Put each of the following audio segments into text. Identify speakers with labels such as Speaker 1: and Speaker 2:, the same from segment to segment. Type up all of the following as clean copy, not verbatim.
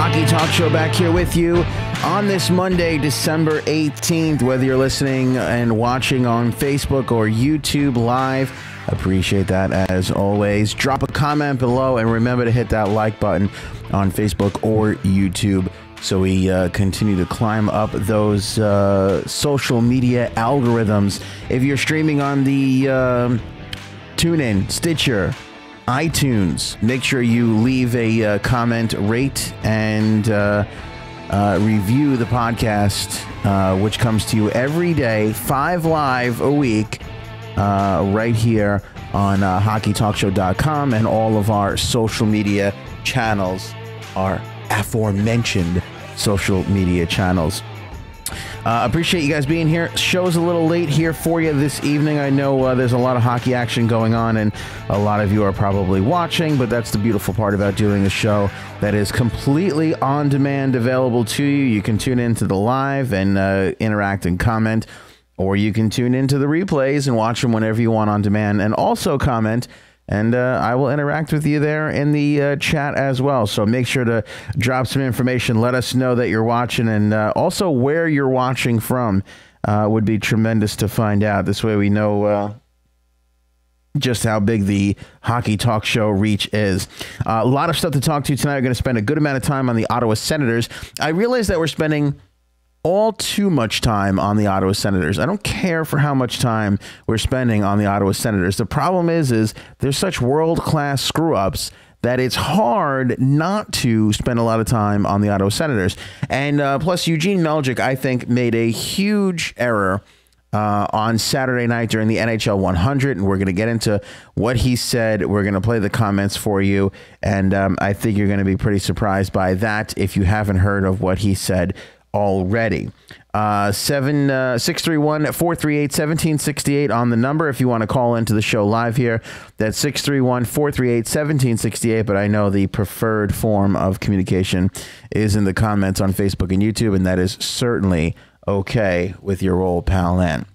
Speaker 1: Hockey Talk Show back here with you on this Monday, December 18th. Whether you're listening and watching on Facebook or YouTube Live, appreciate that as always. Drop a comment below and remember to hit that like button on Facebook or YouTube so we continue to climb up those social media algorithms. If you're streaming on the TuneIn, Stitcher, iTunes, make sure you leave a comment, rate, and review the podcast, which comes to you every day, 5 live a week, right here on hockeytalkshow.com, and all of our social media channels, our aforementioned social media channels. Appreciate you guys being here. Show's a little late here for you this evening. I know there's a lot of hockey action going on, and a lot of you are probably watching, but that's the beautiful part about doing a show that is completely on demand, available to you. You can tune into the live and interact and comment, or you can tune into the replays and watch them whenever you want on demand, and also comment. And I will interact with you there in the chat as well. So make sure to drop some information. Let us know that you're watching, and also where you're watching from would be tremendous to find out. This way we know just how big the Hockey Talk Show reach is. A lot of stuff to talk to tonight. We're going to spend a good amount of time on the Ottawa Senators. I realize that we're spending all too much time on the Ottawa Senators. I don't care for how much time we're spending on the Ottawa Senators. The problem is there's such world-class screw-ups that it's hard not to spend a lot of time on the Ottawa Senators. And plus, Eugene Melnyk, I think, made a huge error on Saturday night during the NHL 100, and we're going to get into what he said. We're going to play the comments for you, and I think you're going to be pretty surprised by that if you haven't heard of what he said already. 631-438-1768 on the number if you want to call into the show live here. That's 631-438-1768, but I know the preferred form of communication is in the comments on Facebook and YouTube, and that is certainly okay with your old pal Ann.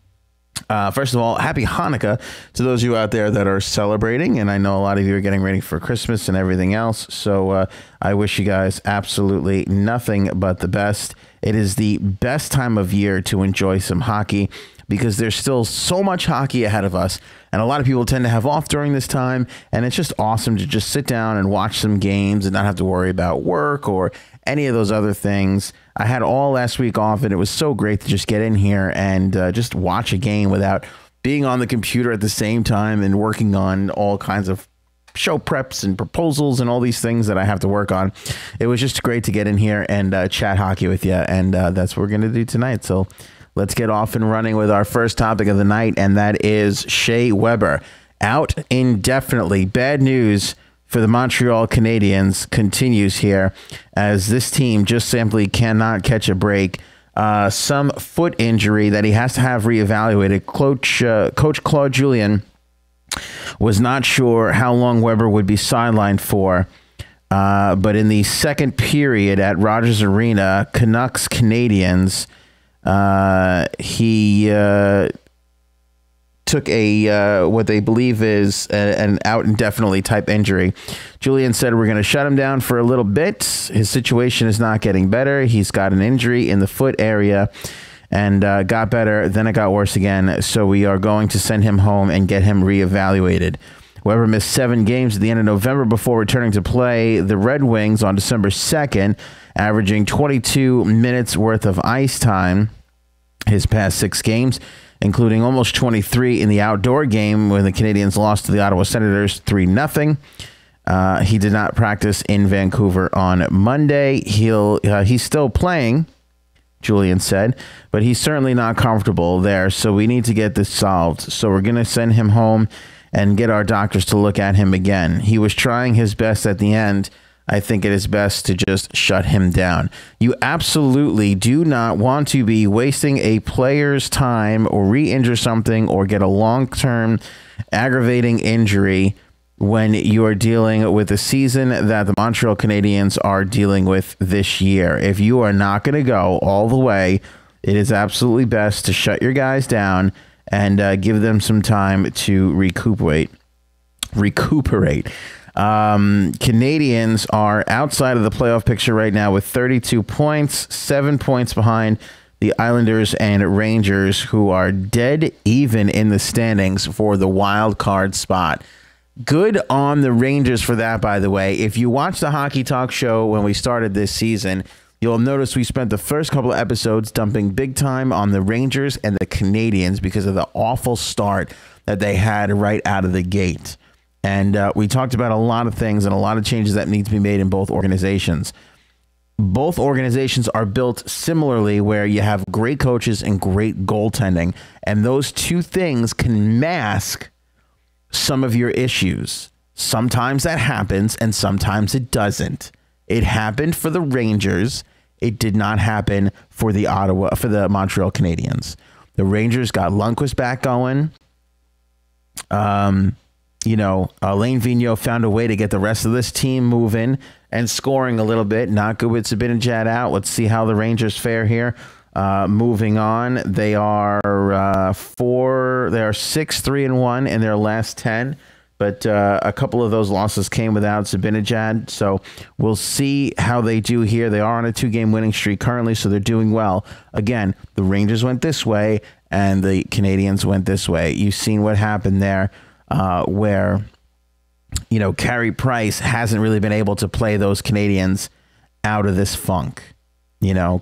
Speaker 1: First of all, happy Hanukkah to those of you out there that are celebrating, and I know a lot of you are getting ready for Christmas and everything else, so I wish you guys absolutely nothing but the best. It is the best time of year to enjoy some hockey because there's still so much hockey ahead of us, and a lot of people tend to have off during this time, and it's just awesome to just sit down and watch some games and not have to worry about work or any of those other things. I had all last week off, and it was so great to just get in here and just watch a game without being on the computer at the same time and working on all kinds of show preps and proposals and all these things that I have to work on. It was just great to get in here and chat hockey with you, and that's what we're going to do tonight. So let's get off and running with our first topic of the night, and that is Shea Weber out indefinitely. Bad news for the Montreal Canadiens continues here as this team just simply cannot catch a break. Some foot injury that he has to have reevaluated. Coach Claude Julien was not sure how long Weber would be sidelined for, but in the second period at Rogers Arena, Canucks Canadiens, he took a what they believe is an out indefinitely type injury. Julien said, "We're going to shut him down for a little bit. His situation is not getting better. He's got an injury in the foot area and got better, then it got worse again. So we are going to send him home and get him reevaluated." Weber missed 7 games at the end of November before returning to play the Red Wings on December 2nd, averaging 22 minutes worth of ice time his past 6 games, including almost 23 in the outdoor game when the Canadiens lost to the Ottawa Senators 3-0. He did not practice in Vancouver on Monday. He's still playing, Julien said, but he's certainly not comfortable there, so we need to get this solved. So we're going to send him home and get our doctors to look at him again. He was trying his best at the end. I think it is best to just shut him down. You absolutely do not want to be wasting a player's time or re-injure something or get a long-term aggravating injury when you are dealing with the season that the Montreal Canadiens are dealing with this year. If you are not going to go all the way, it is absolutely best to shut your guys down and give them some time to recuperate. Canadians are outside of the playoff picture right now with 32 points, 7 points behind the Islanders and Rangers, who are dead even in the standings for the wild card spot. Good on the Rangers for that, by the way. If you watch the Hockey Talk show when we started this season, you'll notice we spent the first couple of episodes dumping big time on the Rangers and the Canadians because of the awful start that they had right out of the gate. And we talked about a lot of things and a lot of changes that need to be made in both organizations. Both organizations are built similarly, where you have great coaches and great goaltending, and those two things can mask some of your issues. Sometimes that happens and sometimes it doesn't. It happened for the Rangers. It did not happen for the Montreal Canadiens. The Rangers got Lundqvist back going. Alain Vigneault found a way to get the rest of this team moving and scoring a little bit. Not good with Zibanejad out. Let's see how the Rangers fare here. Moving on, they are 6-3-1 in their last 10, but a couple of those losses came without Zibanejad. So we'll see how they do here. They are on a 2-game winning streak currently, so they're doing well. Again, the Rangers went this way and the Canadians went this way. You've seen what happened there, where Carey Price hasn't really been able to play those Canadians out of this funk.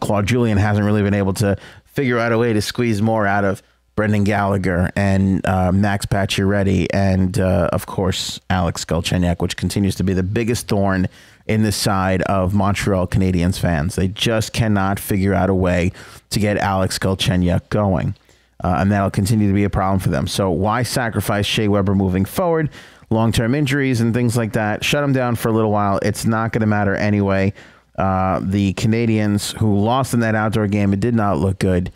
Speaker 1: Claude Julien hasn't really been able to figure out a way to squeeze more out of Brendan Gallagher and Max Pacioretty and, of course, Alex Galchenyuk, which continues to be the biggest thorn in the side of Montreal Canadiens fans. They just cannot figure out a way to get Alex Galchenyuk going, and that'll continue to be a problem for them. So why sacrifice Shea Weber moving forward? Long-term injuries and things like that. Shut him down for a little while. It's not going to matter anyway. The Canadians, who lost in that outdoor game, it did not look good.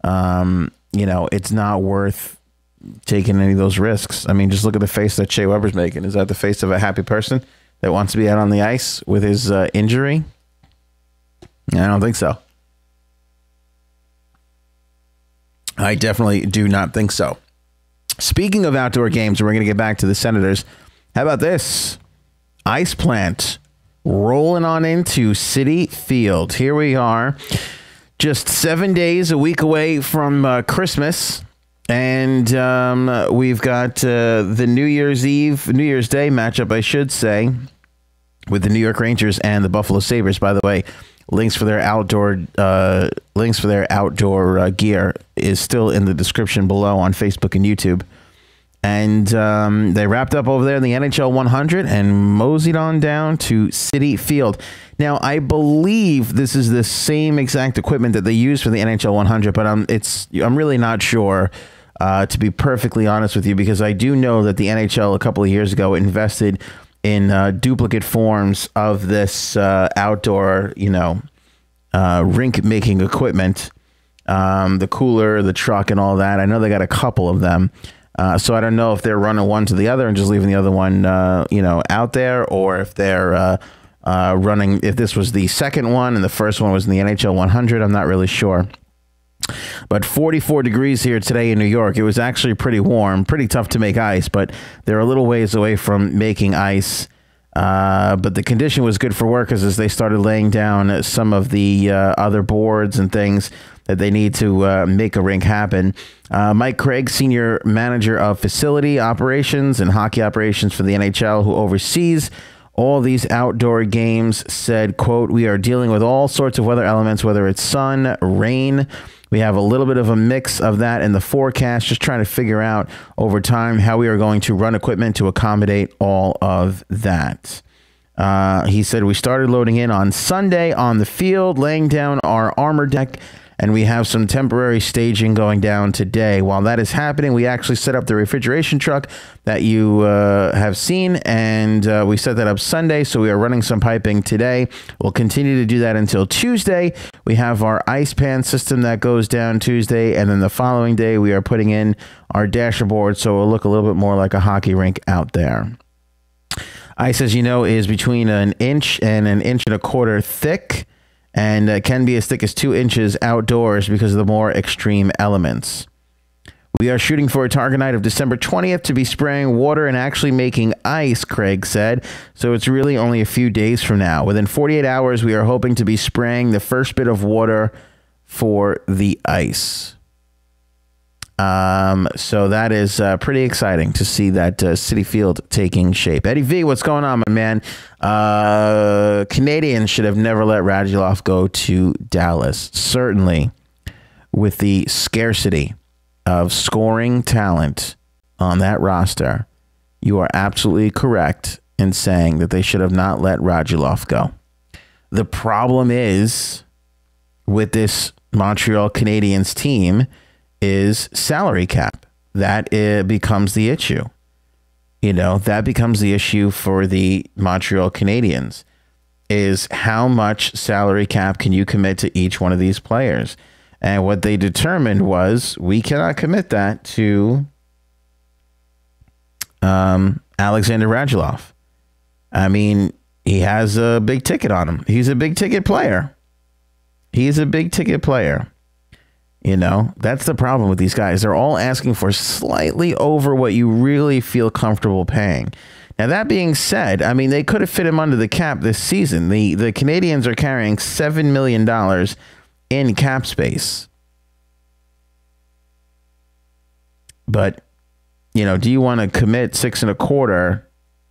Speaker 1: It's not worth taking any of those risks. I mean, just look at the face that Shea Weber's making. Is that the face of a happy person that wants to be out on the ice with his injury? I don't think so. I definitely do not think so. Speaking of outdoor games, we're going to get back to the Senators. How about this? Ice Plant rolling on into Citi Field. Here we are, just 7 days, a week away from Christmas. And we've got the New Year's Day matchup, I should say, with the New York Rangers and the Buffalo Sabres. By the way, links for their outdoor gear is still in the description below on Facebook and YouTube. And they wrapped up over there in the NHL 100 and moseyed on down to Citi Field. Now, I believe this is the same exact equipment that they use for the NHL 100, but I'm really not sure, to be perfectly honest with you, because I do know that the NHL a couple of years ago invested in duplicate forms of this outdoor, rink making equipment, the cooler, the truck, and all that. I know they got a couple of them. So I don't know if they're running one to the other and just leaving the other one, out there, or if they're running, if this was the second one and the first one was in the NHL 100. I'm not really sure. But 44 degrees here today in New York. It was actually pretty warm, pretty tough to make ice, but they're a little ways away from making ice. But the condition was good for workers as they started laying down some of the other boards and things that they need to make a rink happen. Mike Craig, Senior Manager of Facility Operations and Hockey Operations for the NHL, who oversees all these outdoor games, said, quote, "We are dealing with all sorts of weather elements, whether it's sun, rain. We have a little bit of a mix of that in the forecast, just trying to figure out over time how we are going to run equipment to accommodate all of that." He said, "We started loading in on Sunday on the field, laying down our armor deck, and we have some temporary staging going down today. While that is happening, we actually set up the refrigeration truck that you have seen, and we set that up Sunday, so we are running some piping today. We'll continue to do that until Tuesday. We have our ice pan system that goes down Tuesday, and then the following day we are putting in our dashboard, so it will look a little bit more like a hockey rink out there." Ice, as you know, is between an inch and an inch and a quarter thick, and can be as thick as 2 inches outdoors because of the more extreme elements. We are shooting for a target night of December 20th to be spraying water and actually making ice, Craig said. So it's really only a few days from now. Within 48 hours, we are hoping to be spraying the first bit of water for the ice. So that is pretty exciting to see that Citi Field taking shape. Eddie V, what's going on, my man? Canadians should have never let Radulov go to Dallas. Certainly, with the scarcity of scoring talent on that roster, you are absolutely correct in saying that they should have not let Radulov go. The problem is with this Montreal Canadiens team is salary cap. That becomes the issue. You know, that becomes the issue for the Montreal Canadiens, is how much salary cap can you commit to each one of these players? And what they determined was we cannot commit that to Alexander Radulov. I mean, he has a big ticket on him. He's a big ticket player. He's a big ticket player. You know, that's the problem with these guys. They're all asking for slightly over what you really feel comfortable paying. Now, that being said, I mean, they could have fit him under the cap this season. The Canadians are carrying $7 million in cap space. But, you know, do you want to commit $6.25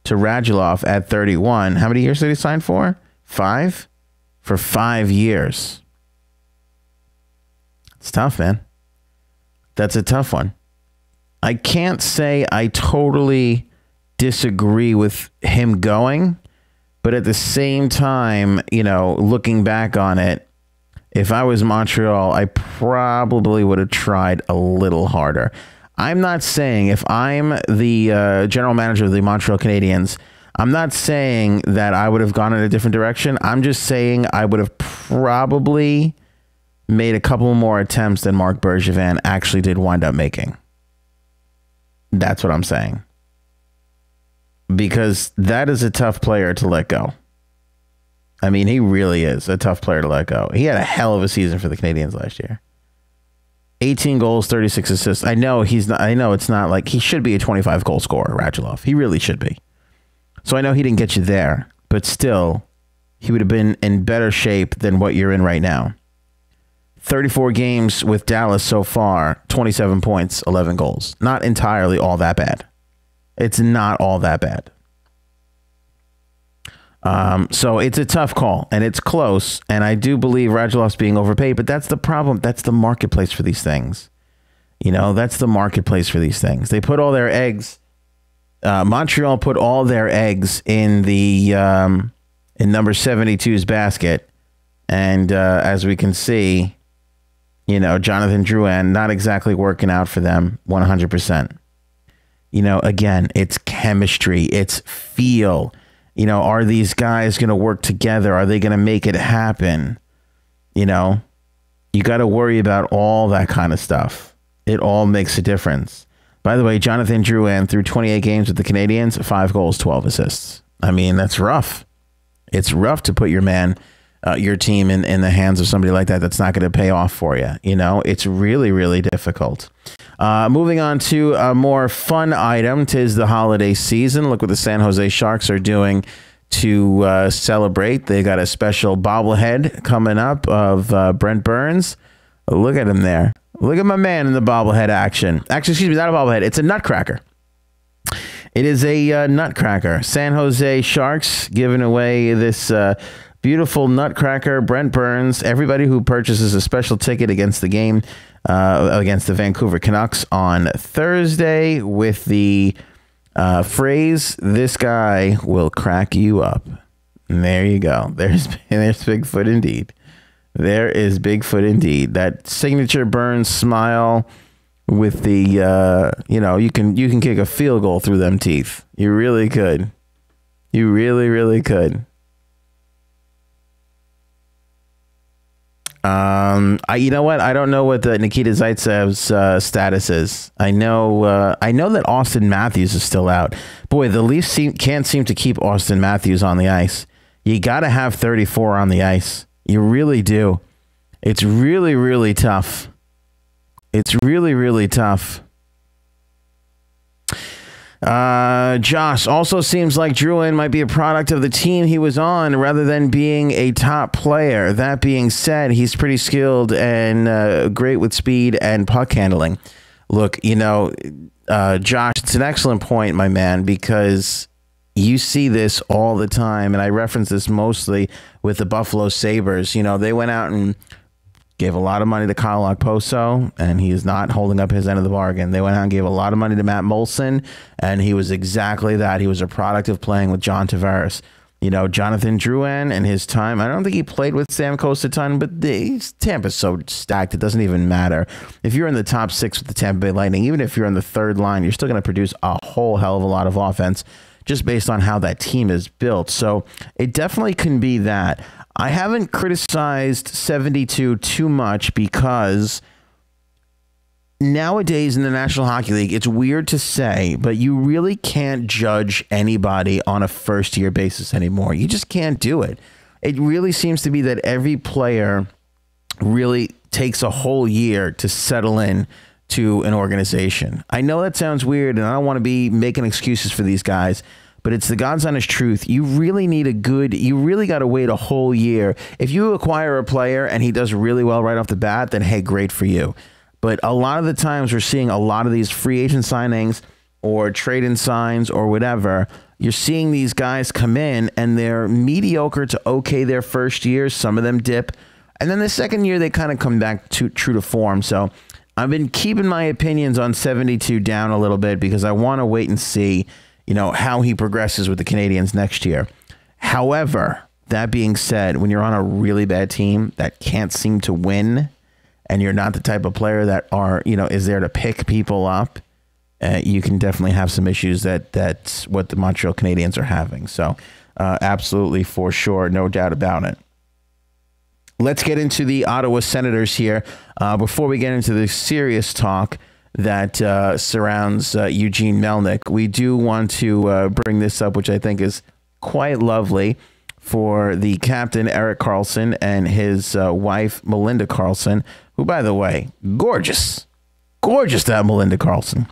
Speaker 1: to Radulov at 31? How many years did he sign for? 5? For 5 years. It's tough, man. That's a tough one. I can't say I totally disagree with him going, but at the same time, you know, looking back on it, if I was Montreal, I probably would have tried a little harder. I'm not saying, if I'm the general manager of the Montreal Canadiens, I'm not saying that I would have gone in a different direction. I'm just saying I would have probably made a couple more attempts than Marc Bergevin actually did wind up making. That's what I'm saying. Because that is a tough player to let go. I mean, he really is a tough player to let go. He had a hell of a season for the Canadiens last year. 18 goals, 36 assists. I know he's not. I know it's not like he should be a 25 goal scorer, Radulov. He really should be. So I know he didn't get you there, but still, he would have been in better shape than what you're in right now. 34 games with Dallas so far, 27 points, 11 goals. Not entirely all that bad. It's not all that bad. So it's a tough call, and it's close, and I do believe Radulov's being overpaid, but that's the problem. That's the marketplace for these things. You know, that's the marketplace for these things. They put all their eggs, Montreal put all their eggs in the in number 72's basket, and as we can see, you know, Jonathan Drouin not exactly working out for them 100%. You know, again, it's chemistry, it's feel. You know, are these guys going to work together? Are they going to make it happen? You know, you got to worry about all that kind of stuff. It all makes a difference. By the way, Jonathan Drouin through 28 games with the Canadiens, 5 goals, 12 assists. I mean, that's rough. It's rough to put your man, your team in the hands of somebody like that. That's not going to pay off for you. You know, it's really, really difficult. Moving on to a more fun item. 'Tis the holiday season. Look what the San Jose Sharks are doing to celebrate. They got a special bobblehead coming up of Brent Burns. Look at him there. Look at my man in the bobblehead action. Actually, excuse me, not a bobblehead. It's a nutcracker. It is a nutcracker. San Jose Sharks giving away this beautiful nutcracker. Brent Burns. Everybody who purchases a special ticket against the game against the Vancouver Canucks on Thursday with the phrase, "This guy will crack you up." And there you go. There's Bigfoot indeed. There is Bigfoot indeed. That signature Burns smile with the you know, you can kick a field goal through them teeth. You really could. You really, really could. You know what? I don't know what the Nikita Zaitsev's status is. I know that Austin Matthews is still out. Boy, the Leafs can't seem to keep Austin Matthews on the ice. You got to have 34 on the ice. You really do. It's really, really tough. It's really, really tough. Josh, also seems like Drouin might be a product of the team he was on rather than being a top player. That being said, he's pretty skilled and great with speed and puck handling. Look, Josh, it's an excellent point, my man, because you see this all the time, and I reference this mostly with the Buffalo Sabres. They went out and gave a lot of money to Kyle Okposo, and he is not holding up his end of the bargain. They went out and gave a lot of money to Matt Molson, and he was exactly that. He was a product of playing with John Tavares. Jonathan Drouin and his time, I don't think he played with Stamkos a ton, but Tampa's so stacked, it doesn't even matter. If you're in the top 6 with the Tampa Bay Lightning, even if you're on the third line, you're still going to produce a whole hell of a lot of offense just based on how that team is built. So it definitely can be that. I haven't criticized 72 too much because nowadays in the National Hockey League, it's weird to say, but you really can't judge anybody on a first-year basis anymore. You just can't do it. It really seems to be that every player really takes a whole year to settle in to an organization. I know that sounds weird, and I don't want to be making excuses for these guys, but it's the God's honest truth. You really got to wait a whole year. If you acquire a player and he does really well right off the bat, then hey, great for you. But a lot of the times we're seeing a lot of these free agent signings or trade-in signs or whatever. You're seeing these guys come in and they're mediocre to okay their first year. Some of them dip. And then the second year, they kind of come back to true to form. So I've been keeping my opinions on 72 down a little bit because I want to wait and see how he progresses with the Canadiens next year. However, that being said, when you're on a really bad team that can't seem to win and you're not the type of player that is there to pick people up, you can definitely have some issues that's what the Montreal Canadiens are having. So absolutely, for sure, no doubt about it. Let's get into the Ottawa Senators here. Before we get into the serious talk that surrounds Eugene Melnyk, we do want to bring this up, which I think is quite lovely, for the captain, Erik Karlsson, and his wife, Melinda Karlsson, who, by the way, gorgeous. Gorgeous, that Melinda Karlsson.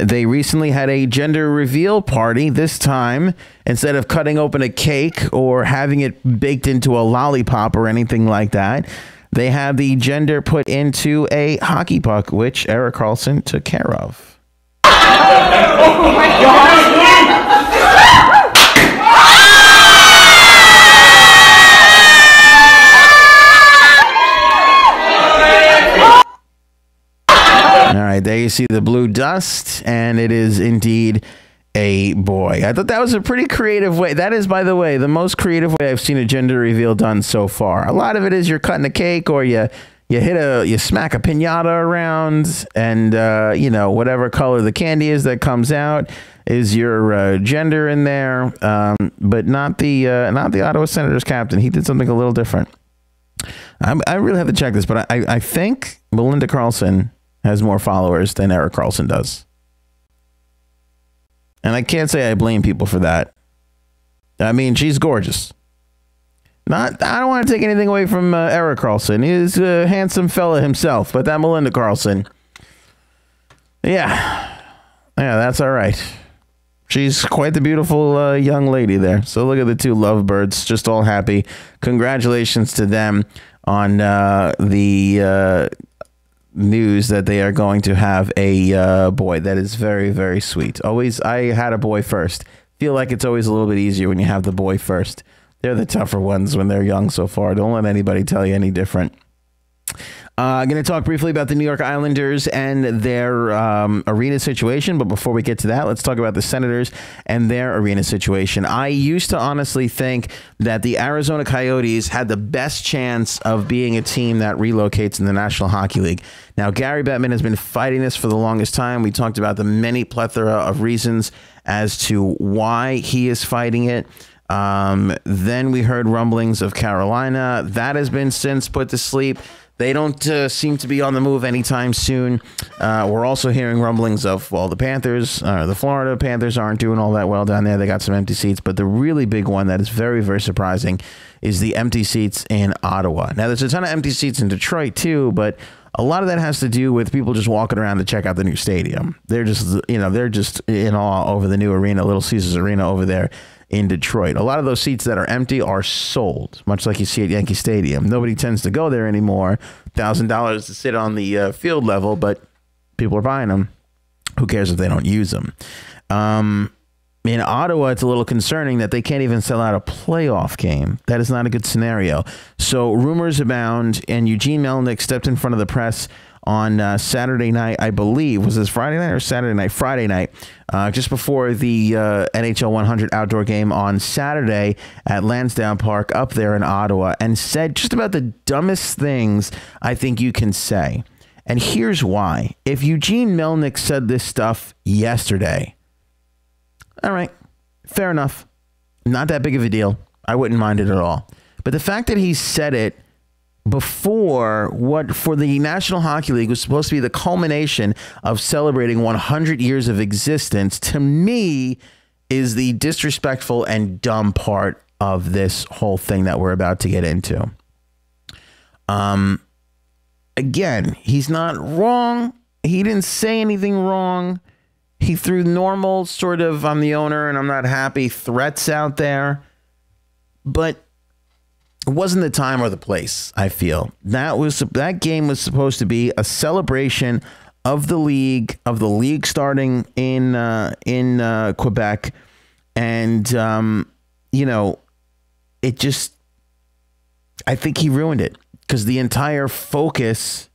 Speaker 1: They recently had a gender reveal party. This time, instead of cutting open a cake or having it baked into a lollipop or anything like that, they had the gender put into a hockey puck, which Erik Karlsson took care of. Oh my God! All right, there you see the blue dust, and it is indeed a boy. I thought that was a pretty creative way. That is, by the way, the most creative way I've seen a gender reveal done so far. A lot of it is you're cutting a cake or you smack a piñata around, and whatever color the candy is that comes out is your gender in there. But not the Ottawa Senators captain. He did something a little different. I really have to check this, but I think Melinda Karlsson has more followers than Erik Karlsson does. And I can't say I blame people for that. I mean, she's gorgeous. I don't want to take anything away from Erik Karlsson. He's a handsome fella himself, but that Melinda Karlsson, yeah, that's all right. She's quite the beautiful young lady there. So look at the two lovebirds, just all happy. Congratulations to them on the news that they are going to have a boy. That is very, very sweet. Always, I had a boy first. Feel like it's always a little bit easier when you have the boy first. They're the tougher ones when they're young so far. Don't let anybody tell you any different. I'm going to talk briefly about the New York Islanders and their arena situation. But before we get to that, let's talk about the Senators and their arena situation. I used to honestly think that the Arizona Coyotes had the best chance of being a team that relocates in the National Hockey League. Now, Gary Bettman has been fighting this for the longest time. We talked about the many plethora of reasons as to why he is fighting it. Then we heard rumblings of Carolina. That has been since put to sleep. They don't seem to be on the move anytime soon. We're also hearing rumblings of, well, the Panthers, the Florida Panthers aren't doing all that well down there. They got some empty seats. But the really big one that is very, very surprising is the empty seats in Ottawa. Now, there's a ton of empty seats in Detroit, too. But A lot of that has to do with people just walking around to check out the new stadium. They're just, they're just in awe over the new arena, Little Caesars Arena over there in Detroit. A lot of those seats that are empty are sold, much like you see at Yankee Stadium. Nobody tends to go there anymore. $1,000 to sit on the field level, but people are buying them. Who cares if they don't use them? In Ottawa, it's a little concerning that they can't even sell out a playoff game. That is not a good scenario. So rumors abound, and Eugene Melnyk stepped in front of the press on Saturday night, I believe. Was this Friday night or Saturday night? Friday night, just before the NHL 100 outdoor game on Saturday at Lansdowne Park up there in Ottawa, and said just about the dumbest things I think you can say. And here's why. If Eugene Melnyk said this stuff yesterday, all right, fair enough. Not that big of a deal. I wouldn't mind it at all. But the fact that he said it before what for the National Hockey League was supposed to be the culmination of celebrating 100 years of existence, to me, is the disrespectful and dumb part of this whole thing that we're about to get into. Again, he's not wrong. He didn't say anything wrong. He threw normal sort of "I'm the owner and I'm not happy" threats out there, but it wasn't the time or the place. I feel that game was supposed to be a celebration of the league starting in Quebec, and it just, I think he ruined it because the entire focus,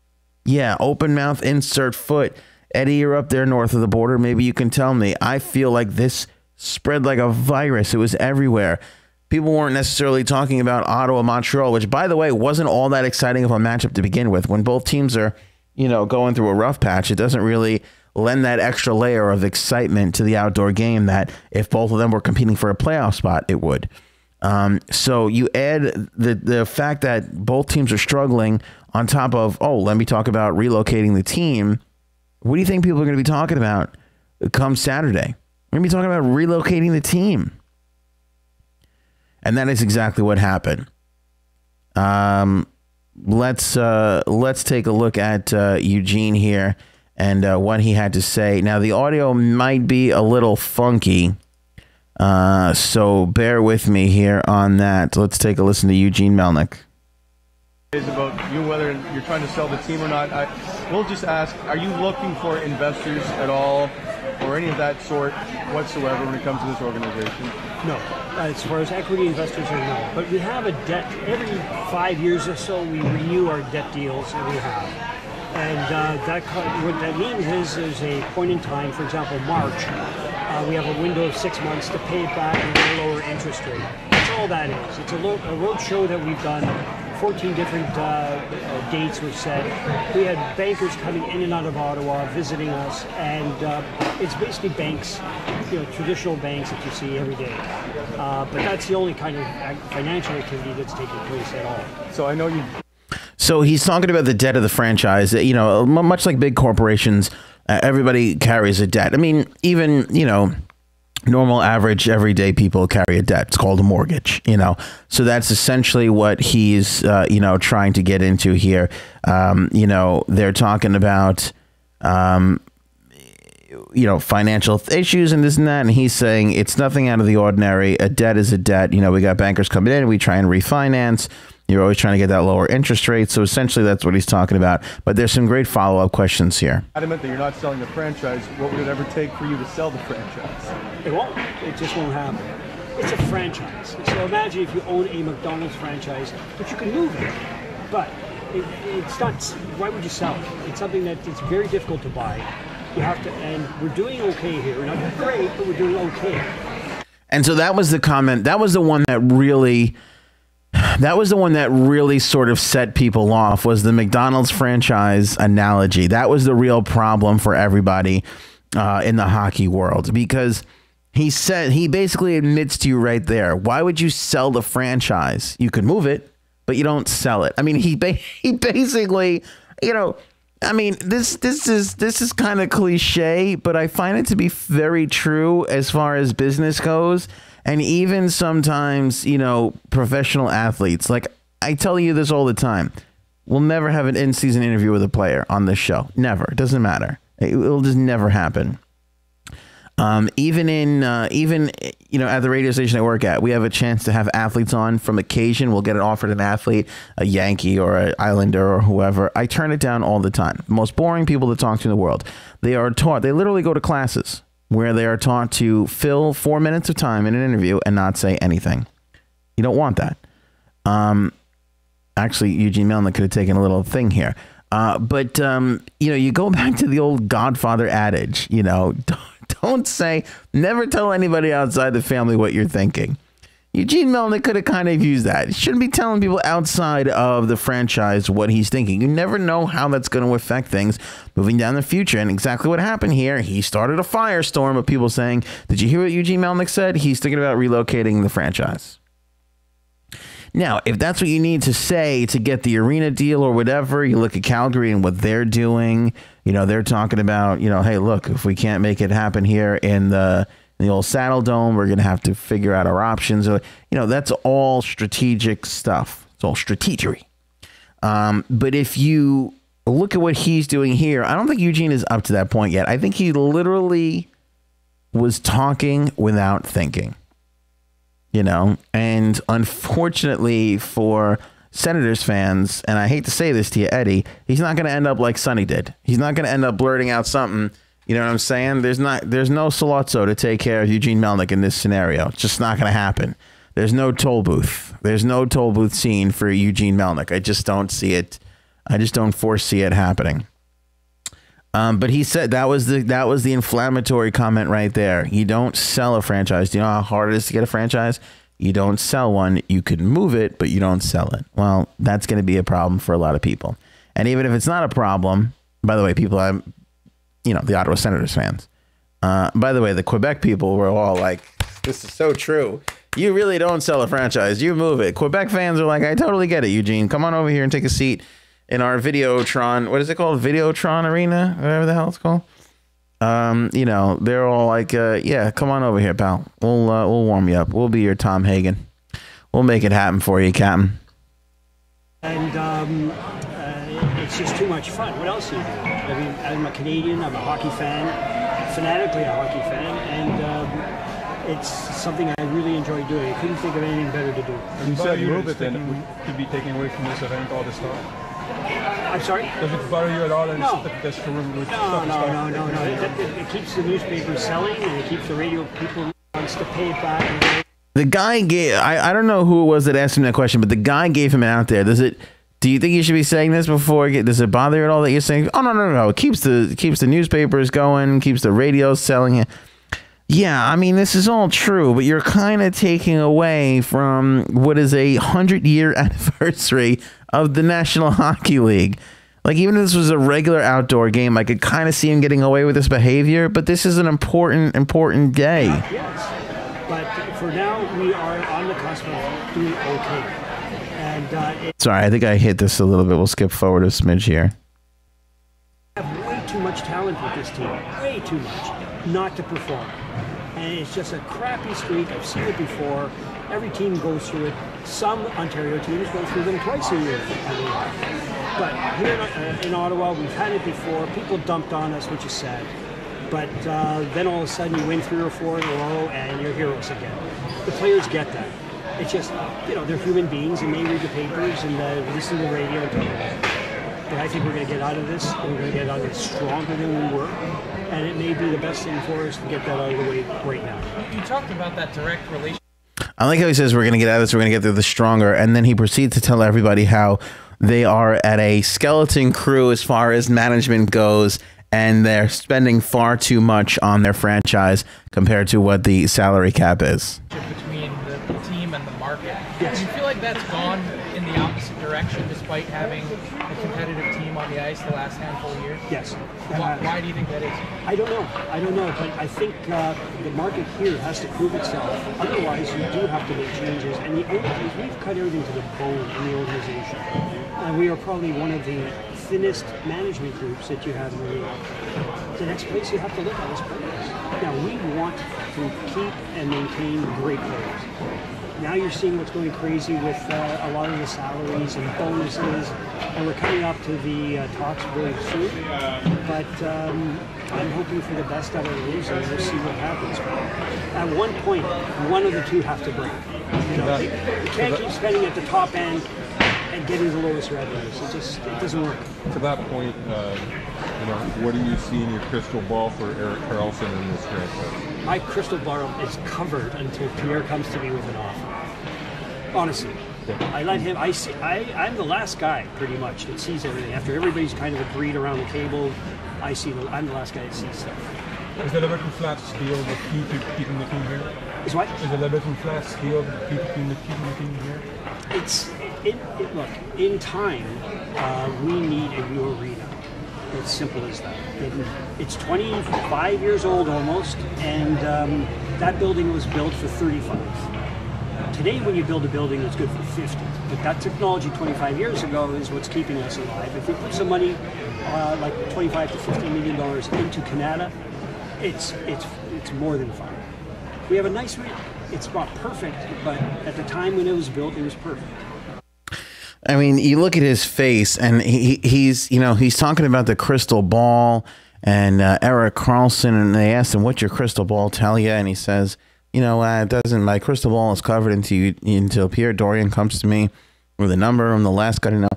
Speaker 1: open mouth, insert foot. Eddie, you're up there north of the border. Maybe you can tell me. I feel like this spread like a virus. It was everywhere. People weren't necessarily talking about Ottawa, Montreal, which, by the way, wasn't all that exciting of a matchup to begin with. When both teams are, going through a rough patch, it doesn't really lend that extra layer of excitement to the outdoor game that if both of them were competing for a playoff spot, it would. So you add the fact that both teams are struggling on top of, let me talk about relocating the team. What do you think people are going to be talking about come Saturday? We're going to be talking about relocating the team. And that is exactly what happened. Let's take a look at Eugene here and what he had to say. Now, the audio might be a little funky, so bear with me here on that. Let's take a listen to Eugene Melnyk.
Speaker 2: About you, whether you're trying to sell the team or not. We'll just ask, are you looking for investors at all or any of that sort whatsoever when it comes to this organization?
Speaker 3: No. As far as equity investors are no. But we have a debt. Every 5 years or so, we renew our debt deals that we have. And what that means is there's a point in time, for example, March, we have a window of 6 months to pay it back at a lower interest rate. That's all that is. It's a road show that we've done. 14 different dates were set. We had bankers coming in and out of Ottawa visiting us, and it's basically banks, traditional banks that you see every day. But that's the only kind of financial activity that's taking place at all.
Speaker 2: So I know you.
Speaker 1: So he's talking about the debt of the franchise. Much like big corporations, everybody carries a debt. I mean, even normal, average, everyday people carry a debt. It's called a mortgage, So that's essentially what he's, trying to get into here. They're talking about, financial issues and this and that. And he's saying it's nothing out of the ordinary. A debt is a debt. We got bankers coming in. We try and refinance. You're always trying to get that lower interest rate. So essentially that's what he's talking about. But there's some great follow-up questions here.
Speaker 2: Adamant that you're not selling the franchise. What would it ever take for you to sell the franchise?
Speaker 3: It won't. It just won't happen. It's a franchise. So imagine if you own a McDonald's franchise, but you can move it. But it's not. Why would you sell it? It's something that it's very difficult to buy. You have to, and we're doing okay here. We're not great, but we're doing okay.
Speaker 1: And so that was the comment. That was the one that really. That was the one that really sort of set people off, was the McDonald's franchise analogy. That was the real problem for everybody in the hockey world, because he basically admits to you right there. Why would you sell the franchise? You could move it, but you don't sell it. I mean, he basically, I mean, this is kind of cliche, but I find it to be very true as far as business goes. And even sometimes, professional athletes, like I tell you this all the time, We'll never have an in-season interview with a player on this show. Never. It doesn't matter. It'll just never happen. Even at the radio station I work at, we have a chance to have athletes on from occasion. We'll get it offered an athlete, a Yankee or an Islander or whoever. I turn it down all the time. The most boring people to talk to in the world. They literally go to classes where they are taught to fill 4 minutes of time in an interview and not say anything. You don't want that. Actually, Eugene Melnyk could have taken a little thing here. But you go back to the old Godfather adage, don't say, never tell anybody outside the family what you're thinking. Eugene Melnyk could have kind of used that. He shouldn't be telling people outside of the franchise what he's thinking. You never know how that's going to affect things moving down the future. And exactly what happened here, he started a firestorm of people saying, did you hear what Eugene Melnyk said? He's thinking about relocating the franchise. Now, if that's what you need to say to get the arena deal or whatever, you look at Calgary and what they're doing. They're talking about, hey, look, if we can't make it happen here in the old Saddle Dome, we're going to have to figure out our options. That's all strategic stuff. It's all strategery. But if you look at what he's doing here, I don't think Eugene is up to that point yet. I think he literally was talking without thinking. And unfortunately for Senators fans, and I hate to say this to you, Eddie, he's not going to end up like Sonny did. He's not going to end up blurting out something. You know what I'm saying? There's no Solozzo to take care of Eugene Melnyk in this scenario. It's just not going to happen. There's no toll booth. There's no toll booth scene for Eugene Melnyk. I just don't see it. I just don't foresee it happening. But he said that was the inflammatory comment right there. You don't sell a franchise. Do you know how hard it is to get a franchise? You don't sell one. You could move it, but you don't sell it. Well, that's going to be a problem for a lot of people. And even if it's not a problem, by the way, people, the Ottawa Senators fans. By the way, the Quebec people were all like, this is so true. You really don't sell a franchise. You move it. Quebec fans are like, I totally get it, Eugene. Come on over here and take a seat in our Videotron, what is it called? Videotron Arena, whatever the hell it's called. They're all like, yeah, come on over here, pal. We'll warm you up. We'll be your Tom Hagen. We'll make it happen for you, Captain.
Speaker 3: And it's just too much fun. What else do you do? I mean, I'm a Canadian. I'm a hockey fan, fanatically a hockey fan, and it's something I really enjoy doing. I couldn't think of anything better to do.
Speaker 2: You said move it, then we could be taking away from this event all this stuff.
Speaker 3: I'm sorry?
Speaker 2: Does it bother you at all? And
Speaker 3: no.
Speaker 2: This room with
Speaker 3: No. It keeps the newspapers selling, and it keeps the radio people wants to pay it back.
Speaker 1: The guy gave, I don't know who it was that asked him that question, but the guy gave him it out there. Do you think you should be saying this before? Does it bother you at all that you're saying, oh, no. It keeps the newspapers going, keeps the radio selling it. Yeah, I mean, this is all true, but you're kind of taking away from what is a 100-year anniversary of the National Hockey League. Like, even if this was a regular outdoor game, I could kind of see him getting away with this behavior, but this is an important day.
Speaker 3: Yes, but for now, we are on the cusp of doing okay. And
Speaker 1: sorry, I think I hit this a little bit. We'll skip forward a smidge here.
Speaker 3: We have way too much talent with this team, way too much, not to perform. And it's just a crappy streak. I've seen it before. Every team goes through it. Some Ontario teams go through them twice a year. But here in Ottawa, we've had it before. People dumped on us, which is sad. But then all of a sudden you win 3 or 4 in a row and you're heroes again. The players get that. It's just, they're human beings and they read the papers and listen to the radio and television. But I think we're going to get out of this. We're going to get out of it stronger than we were. And it may be the best thing for us to get that out of the way right now.
Speaker 4: You talked about that direct relationship.
Speaker 1: I like how he says we're going to get out of this, we're going to get through this stronger, and then he proceeds to tell everybody how they are at a skeleton crew as far as management goes, and they're spending far too much on their franchise compared to what the salary cap is.
Speaker 4: Between the team and the market.
Speaker 3: Yes.
Speaker 4: Do you feel like that's gone in the opposite direction despite having a competitive team on the ice the last handful of years?
Speaker 3: Yes.
Speaker 4: Why do you think that is?
Speaker 3: I don't know, but I think the market here has to prove itself. Otherwise, you do have to make changes. And we've cut everything to the bone in the organization. And we are probably one of the thinnest management groups that you have in the league. the next place you have to look at is players. Now, we want to keep and maintain great players. Now you're seeing what's going crazy with a lot of the salaries and bonuses, and we're coming up to the talks very soon. But I'm hoping for the best out of those, and we'll see what happens. At one point, one of the two have to break. You know, you can't keep spending at the top end and getting the lowest revenues. It doesn't work.
Speaker 5: To that point, what do you see in your crystal ball for Erik Karlsson in this franchise?
Speaker 3: My crystal ball is covered until Pierre comes to me with an offer. Honestly, I let him. I'm the last guy, pretty much, that sees everything. After everybody's kind of agreed around the table, I'm the last guy that sees stuff.
Speaker 6: Is the Liberty Flats deal the key to keeping the team here?
Speaker 3: Is what?
Speaker 6: Is the Liberty Flats deal the key to keeping the team here?
Speaker 3: Look, in time, we need a new arena. It's simple as that. It's 25 years old almost, and that building was built for 35. Today, when you build a building, it's good for 50. But that technology 25 years ago is what's keeping us alive. If we put some money, like $25 to $50 million into Canada, it's more than fine. We have a nice arena. It's not perfect, but at the time when it was built, it was perfect.
Speaker 1: I mean, you look at his face, and he's talking about the crystal ball and Erik Karlsson, and they asked him, "What's your crystal ball tell you?" And he says, it doesn't. My crystal ball is covered until Pierre Dorion comes to me with a number. I'm the last guy to know.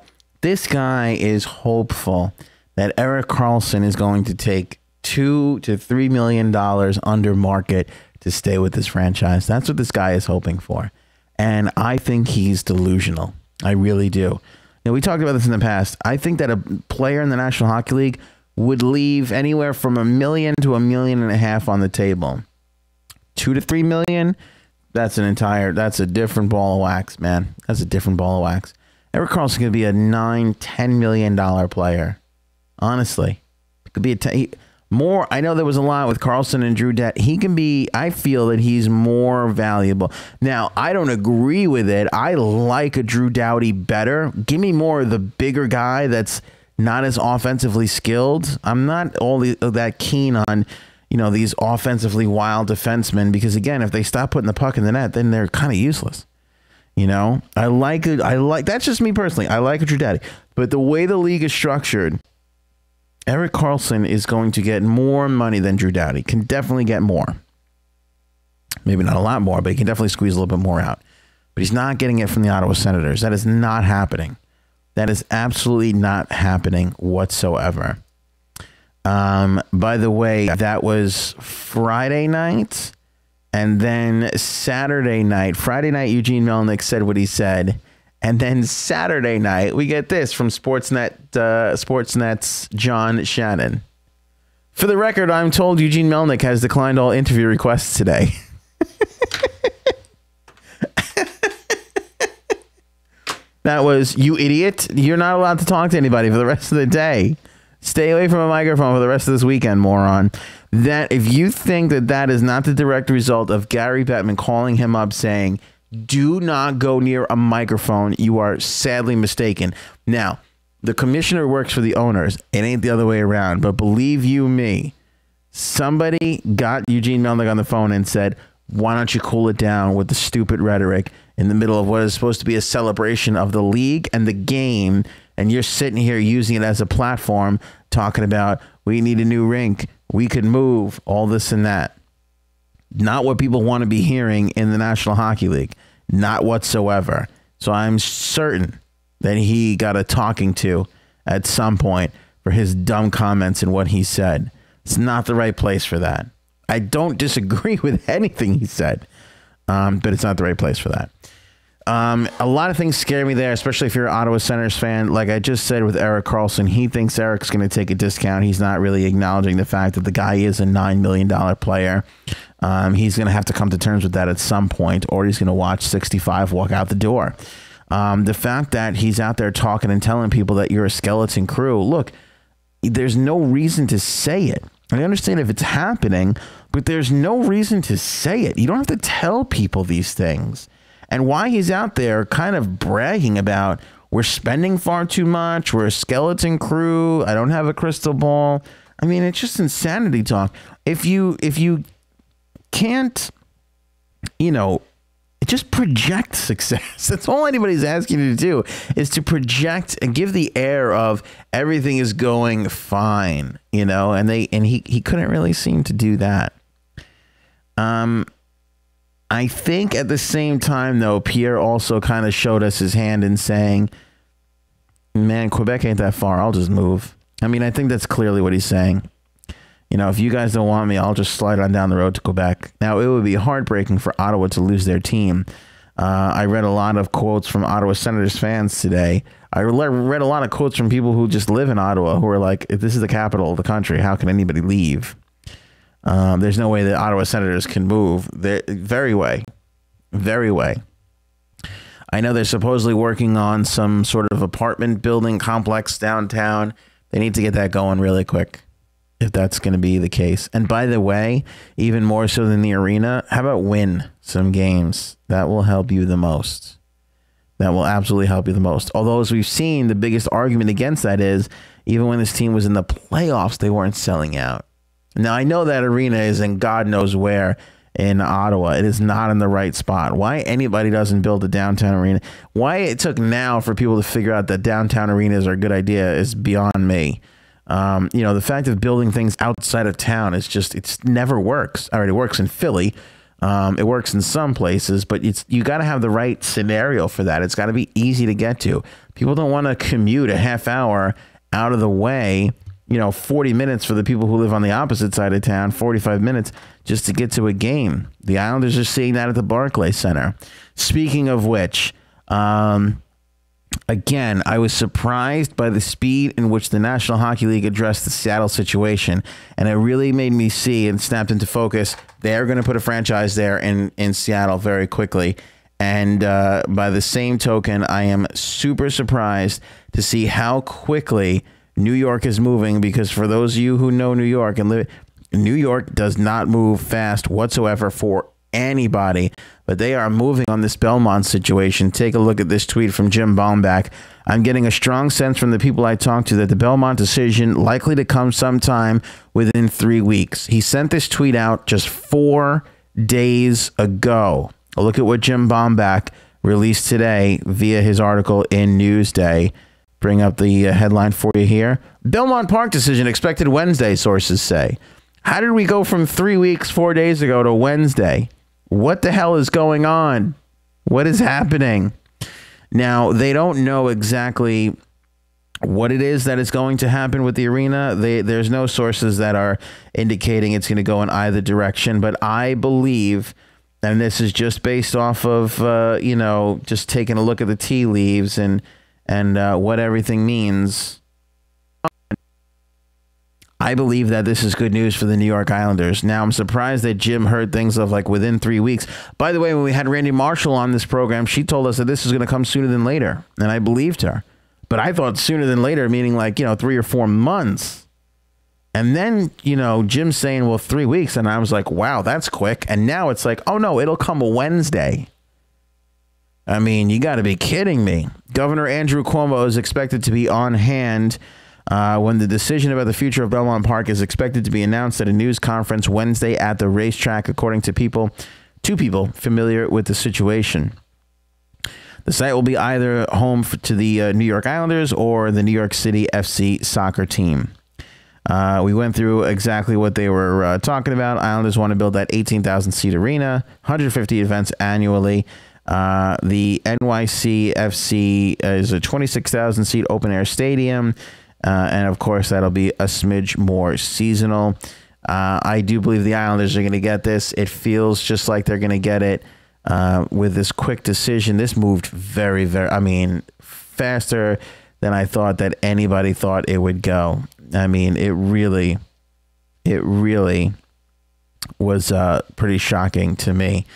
Speaker 1: This guy is hopeful that Erik Karlsson is going to take $2 to $3 million under market to stay with this franchise. That's what this guy is hoping for, and I think he's delusional. I really do. Now, we talked about this in the past. I think that a player in the National Hockey League would leave anywhere from $1 million to $1.5 million on the table. 2 to 3 million. That's a different ball of wax, man. That's a different ball of wax. Erik Karlsson could be a $9-10 million player. Honestly, it could be more. I know there was a lot with Karlsson and Drew Doughty. He can be. I feel that he's more valuable. Now, I don't agree with it. I like a Drew Doughty better. Give me more of the bigger guy that's not as offensively skilled. I'm not that keen on these offensively wild defensemen, because again, if they stop putting the puck in the net, then they're kind of useless. I like that's just me personally. I like a Drew Doughty, but the way the league is structured, Erik Karlsson is going to get more money than Drew Doughty. Can definitely get more. Maybe not a lot more, but he can definitely squeeze a little bit more out. But he's not getting it from the Ottawa Senators. That is not happening. That is absolutely not happening whatsoever. By the way, that was Friday night, and then Saturday night. Friday night, Eugene Melnyk said what he said, and then Saturday night, we get this from Sportsnet's John Shannon. For the record, I'm told Eugene Melnyk has declined all interview requests today. That was, "You idiot. You're not allowed to talk to anybody for the rest of the day. Stay away from a microphone for the rest of this weekend, moron." That if you think that is not the direct result of Gary Bettman calling him up saying, "Do not go near a microphone," you are sadly mistaken. Now, the commissioner works for the owners. It ain't the other way around. But believe you me, somebody got Eugene Melnyk on the phone and said, "Why don't you cool it down with the stupid rhetoric in the middle of what is supposed to be a celebration of the league and the game, and you're sitting here using it as a platform, talking about we need a new rink, we could move, all this and that." Not what people want to be hearing in the National Hockey League. Not whatsoever. So I'm certain that he got a talking to at some point for his dumb comments and what he said. It's not the right place for that. I don't disagree with anything he said, but it's not the right place for that. A lot of things scare me there, especially if you're an Ottawa Senators fan. Like I just said with Erik Karlsson, he thinks Eric's going to take a discount. He's not really acknowledging the fact that the guy is a $9 million player. He's going to have to come to terms with that at some point, or he's going to watch 65 walk out the door. The fact that he's out there talking and telling people that you're a skeleton crew, look, there's no reason to say it. I understand if it's happening, but there's no reason to say it. You don't have to tell people these things. And why he's out there kind of bragging about, we're spending far too much, we're a skeleton crew, I don't have a crystal ball. I mean, it's just insanity talk. If you can't, just project success. That's all anybody's asking you to do, is to project and give the air of everything is going fine, and he couldn't really seem to do that. I think at the same time, though, Pierre also kind of showed us his hand in saying, man, Quebec ain't that far. I'll just move. I mean, I think that's clearly what he's saying. If you guys don't want me, I'll just slide on down the road to Quebec. Now, it would be heartbreaking for Ottawa to lose their team. I read a lot of quotes from Ottawa Senators fans today. I read a lot of quotes from people who just live in Ottawa who are like, if this is the capital of the country, how can anybody leave? There's no way that Ottawa Senators can move. Very way. I know they're supposedly working on some sort of apartment building complex downtown. They need to get that going really quick, if that's going to be the case. And by the way, even more so than the arena, how about win some games? That will help you the most. That will absolutely help you the most. Although, as we've seen, the biggest argument against that is, even when this team was in the playoffs, they weren't selling out. Now, I know that arena is in God knows where in Ottawa. It is not in the right spot. Why anybody doesn't build a downtown arena, why it took now for people to figure out that downtown arenas are a good idea is beyond me. The fact of building things outside of town is just, it's never works. All right, it works in Philly. It works in some places, but you got to have the right scenario for that. It's got to be easy to get to. People don't want to commute a half hour out of the way, 40 minutes for the people who live on the opposite side of town, 45 minutes just to get to a game. The Islanders are seeing that at the Barclays Center. Speaking of which, again, I was surprised by the speed in which the National Hockey League addressed the Seattle situation, and it really made me see and snapped into focus. They're going to put a franchise there in Seattle very quickly. And by the same token, I am super surprised to see how quickly New York is moving, because for those of you who know New York and live, New York does not move fast whatsoever for anybody, but they are moving on this Belmont situation. Take a look at this tweet from Jim Baumback. I'm getting a strong sense from the people I talked to that the Belmont decision likely to come sometime within 3 weeks. He sent this tweet out just 4 days ago. Look at what Jim Baumback released today via his article in Newsday. Bring up the headline for you here. Belmont Park decision expected Wednesday, sources say. How did we go from 3 weeks, 4 days ago to Wednesday? What the hell is going on? What is happening? Now, they don't know exactly what it is that is going to happen with the arena. There's no sources that are indicating it's going to go in either direction, but I believe, and this is just based off of, just taking a look at the tea leaves and what everything means. I believe that this is good news for the New York Islanders. Now, I'm surprised that Jim heard things of like within 3 weeks. By the way, when we had Randy Marshall on this program, she told us that this is going to come sooner than later. And I believed her. But I thought sooner than later, meaning like, 3 or 4 months. And then, Jim's saying, well, 3 weeks. And I was like, wow, that's quick. And now it's like, oh, no, it'll come a Wednesday. I mean, you got to be kidding me. Governor Andrew Cuomo is expected to be on hand when the decision about the future of Belmont Park is expected to be announced at a news conference Wednesday at the racetrack, according to two people familiar with the situation. The site will be either home to the New York Islanders or the New York City FC soccer team. We went through exactly what they were talking about. Islanders want to build that 18,000-seat arena, 150 events annually. The NYCFC is a 26,000-seat open-air stadium. And, of course, that'll be a smidge more seasonal. I do believe the Islanders are going to get this. It feels just like they're going to get it with this quick decision. This moved very, faster than I thought that anybody thought it would go. I mean, it really was pretty shocking to me.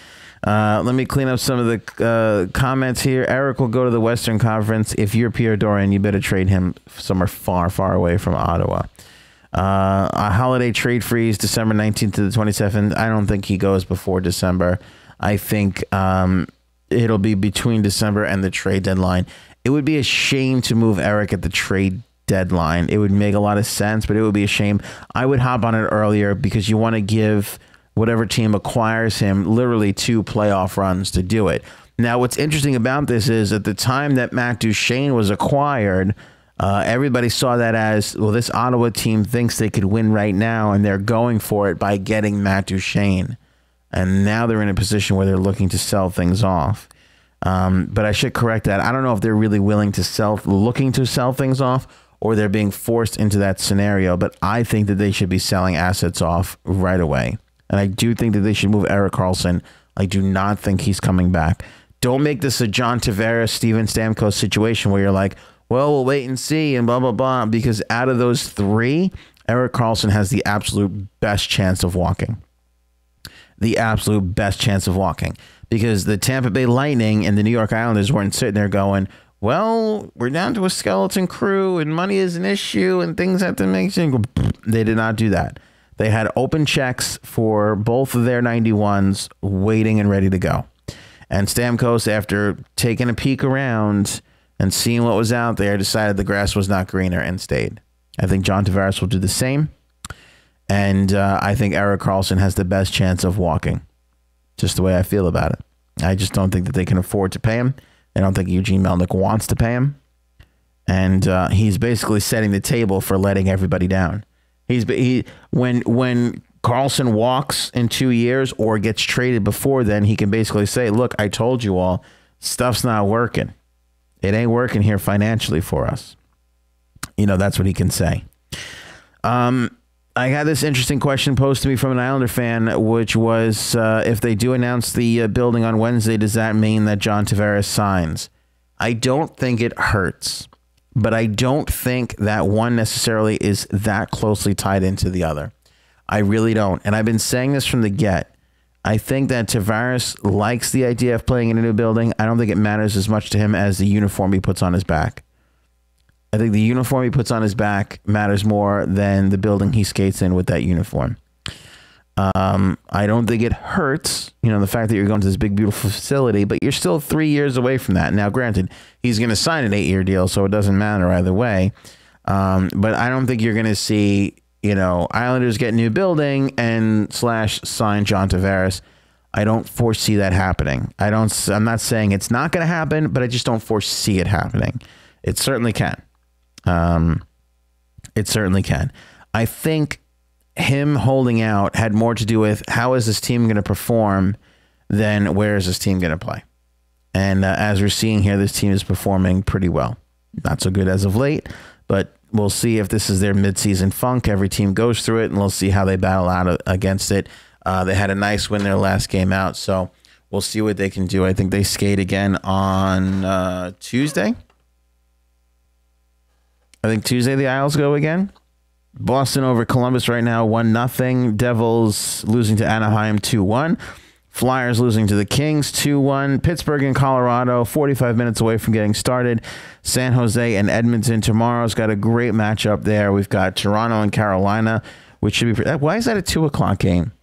Speaker 1: Let me clean up some of the comments here. Eric will go to the Western Conference. If you're Pierre Dorian, you better trade him somewhere far, far away from Ottawa. A holiday trade freeze, December 19th to the 27th. I don't think he goes before December. I think it'll be between December and the trade deadline. It would be a shame to move Eric at the trade deadline. It would make a lot of sense, but it would be a shame. I would hop on it earlier because you want to give whatever team acquires him literally 2 playoff runs to do it. Now, what's interesting about this is at the time that Matt Duchene was acquired, everybody saw that as, well, this Ottawa team thinks they could win right now, and they're going for it by getting Matt Duchene. And now they're in a position where they're looking to sell things off. But I should correct that. I don't know if they're really looking to sell things off, or they're being forced into that scenario. But I think that they should be selling assets off right away. And I do think that they should move Erik Karlsson. I do not think he's coming back. Don't make this a John Tavares, Steven Stamkos situation where you're like, well, we'll wait and see and blah, blah, blah. Because out of those 3, Erik Karlsson has the absolute best chance of walking. The absolute best chance of walking. Because the Tampa Bay Lightning and the New York Islanders weren't sitting there going, well, we're down to a skeleton crew and money is an issue and things have to make sense. They did not do that. They had open checks for both of their 91s waiting and ready to go. And Stamkos, after taking a peek around and seeing what was out there, decided the grass was not greener and stayed. I think John Tavares will do the same. And I think Erik Karlsson has the best chance of walking. Just the way I feel about it. I just don't think that they can afford to pay him. I don't think Eugene Melnyk wants to pay him. And he's basically setting the table for letting everybody down. When Karlsson walks in 2 years or gets traded before then, he can basically say, look, I told you all, stuff's not working. It ain't working here financially for us. You know, that's what he can say. I had this interesting question posed to me from an Islander fan, which was, if they do announce the building on Wednesday, does that mean that John Tavares signs? I don't think it hurts, but I don't think that one necessarily is that closely tied into the other. I really don't. And I've been saying this from the get. I think that Tavares likes the idea of playing in a new building. I don't think it matters as much to him as the uniform he puts on his back. I think the uniform he puts on his back matters more than the building he skates in with that uniform. I don't think it hurts, you know, the fact that you're going to this big, beautiful facility, but you're still 3 years away from that. Now, granted, he's going to sign an 8-year deal, so it doesn't matter either way. But I don't think you're going to see, you know, Islanders get a new building and / sign John Tavares. I don't foresee that happening. I'm not saying it's not going to happen, but I just don't foresee it happening. It certainly can. It certainly can. I think him holding out had more to do with how is this team going to perform than where is this team going to play. And as we're seeing here, this team is performing pretty well. Not so good as of late, but we'll see if this is their midseason funk. Every team goes through it, and we'll see how they battle out against it. They had a nice win their last game out, so we'll see what they can do. I think they skate again on Tuesday. I think Tuesday the Isles go again. Boston over Columbus right now, 1-0. Devils losing to Anaheim 2-1. Flyers losing to the Kings 2-1. Pittsburgh and Colorado 45 minutes away from getting started. San Jose and Edmonton tomorrow's got a great matchup there. We've got Toronto and Carolina, which should be... Why is that a 2 o'clock game?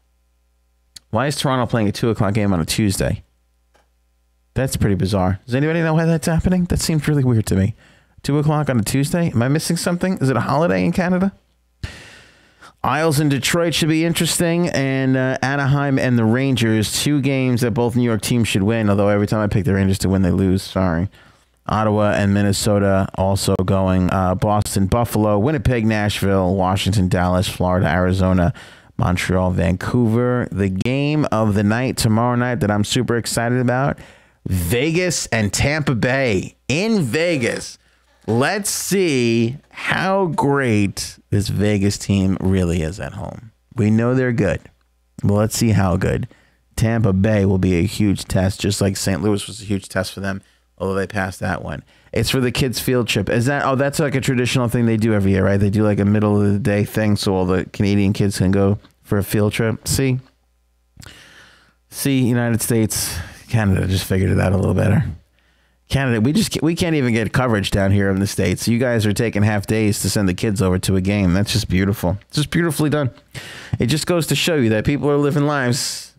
Speaker 1: Why is Toronto playing a 2 o'clock game on a Tuesday? That's pretty bizarre. Does anybody know why that's happening? That seems really weird to me. 2 o'clock on a Tuesday? Am I missing something? Is it a holiday in Canada? Isles and Detroit should be interesting. And Anaheim and the Rangers, 2 games that both New York teams should win. Although every time I pick the Rangers to win, they lose. Sorry. Ottawa and Minnesota also going. Boston, Buffalo, Winnipeg, Nashville, Washington, Dallas, Florida, Arizona, Montreal, Vancouver. The game of the night tomorrow night that I'm super excited about, Vegas and Tampa Bay in Vegas. Let's see how great this Vegas team really is at home. We know they're good. Well, let's see how good. Tampa Bay will be a huge test, just like St. Louis was a huge test for them, although they passed that one. It's for the kids' field trip. Is that? Oh, that's like a traditional thing they do every year, right? They do like a middle of the day thing so all the Canadian kids can go for a field trip. See, United States, Canada just figured it out a little better. Canada, we can't even get coverage down here in the States. You guys are taking half days to send the kids over to a game. That's just beautiful. It's just beautifully done. It just goes to show you that people are living lives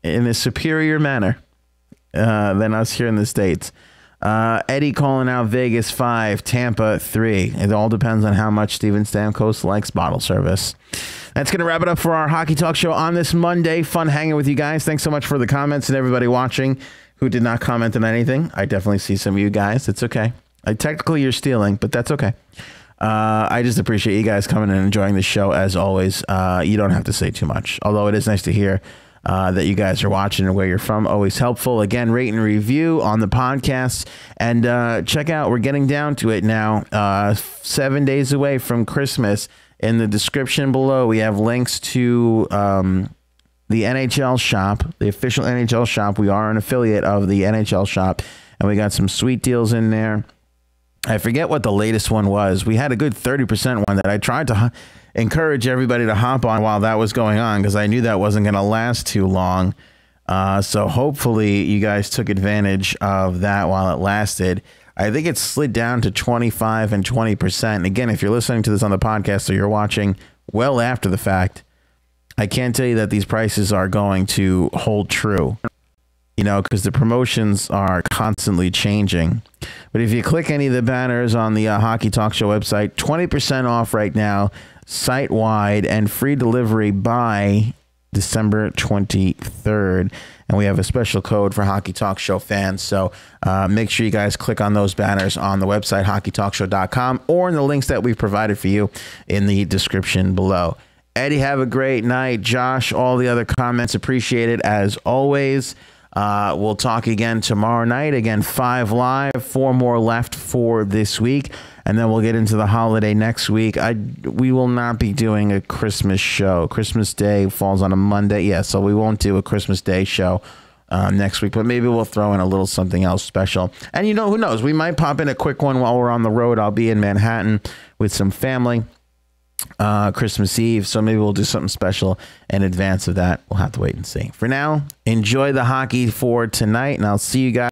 Speaker 1: in a superior manner than us here in the States. Eddie calling out Vegas 5, Tampa 3. It all depends on how much Steven Stamkos likes bottle service. That's going to wrap it up for our Hockey Talk Show on this Monday. Fun hanging with you guys. Thanks so much for the comments and everybody watching who did not comment on anything. I definitely see some of you guys. It's okay. Technically, you're stealing, but that's okay. I just appreciate you guys coming and enjoying the show as always. You don't have to say too much, although it is nice to hear that you guys are watching and where you're from. Always helpful. Again, rate and review on the podcast, and check out, we're getting down to it now, 7 days away from Christmas. In the description below, we have links to the NHL shop, the official NHL shop. We are an affiliate of the NHL shop, and we got some sweet deals in there. I forget what the latest one was. We had a good 30% one that I tried to encourage everybody to hop on while that was going on, because I knew that wasn't going to last too long. So hopefully you guys took advantage of that while it lasted. I think it slid down to 25 and 20%. And again, if you're listening to this on the podcast or you're watching well after the fact, I can't tell you that these prices are going to hold true, you know, because the promotions are constantly changing. But if you click any of the banners on the Hockey Talk Show website, 20% off right now, site-wide, and free delivery by December 23rd. And we have a special code for Hockey Talk Show fans. So make sure you guys click on those banners on the website, hockeytalkshow.com, or in the links that we've provided for you in the description below. Eddie, have a great night. Josh, all the other comments, appreciate it as always. We'll talk again tomorrow night. Again, 5 live, 4 more left for this week. And then we'll get into the holiday next week. We will not be doing a Christmas show. Christmas Day falls on a Monday. Yeah, so we won't do a Christmas Day show next week. But maybe we'll throw in a little something else special. And you know, who knows? We might pop in a quick one while we're on the road. I'll be in Manhattan with some family Christmas Eve. So maybe we'll do something special in advance of that. We'll have to wait and see. For now, enjoy the hockey for tonight. And I'll see you guys